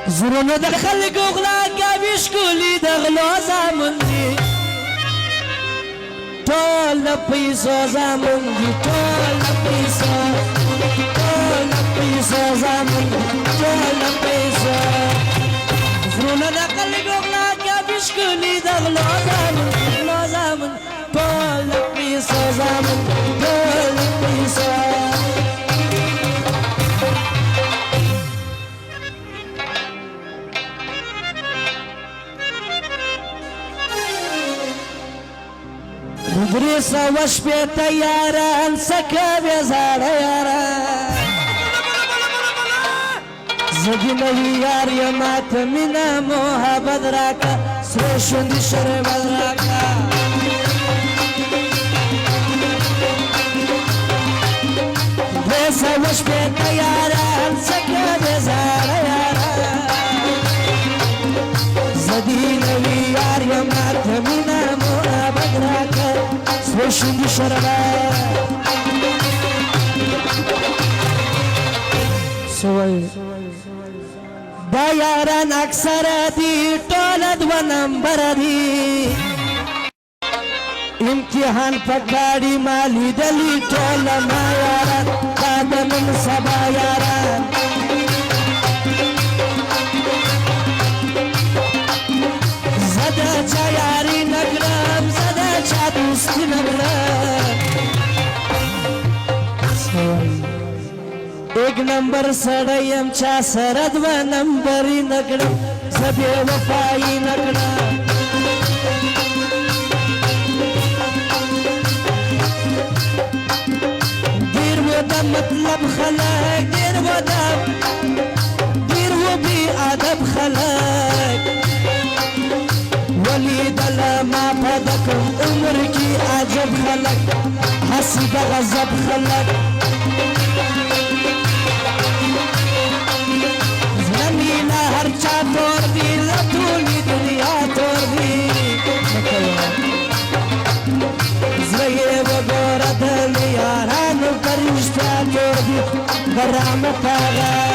زړونه د خلکو غلا کوي ښکلي د غلو زامن دي ټول د پیسو زامن دي ټول د پیسو زامن ټول د پیسو زړونه د خلکو غلا کوي ښکلي د غلو زامن ټول د پیسو زامن ټول د پیسو درې سوه شپېته یاران څه کوې زاړه یاران زه دې نوي یار یم ماته مینه محبت راکړه سرو شونډې شربت راکړه درې سوه شپېته یاران څه کوې زاړه یاران زه دې نوي یار یم ماته مینه محبت راکړه سوشندی شربت سوی دا یاران اکثر دی ټول دوه نمبر دی امتحان پکاړي مالی دلی ټول ما یاران دا د نن سبا یاران زده چا یاري نکړم زده چا دوستي نکړم ایک نمبر سړی یم چا سره دوه نمبري نکړم زه بې وفایي نکړم ډېر و د مطلب خلک ډېر و بې ادب خلک ولیدل ما په دکم عمر کی عجب خلق حسد غضب خلق زمینه هر چا تور دی لټولی دنیا تور دی زړه یې وګوره د یارانو په رښتیا جوړ دی برحمت هغه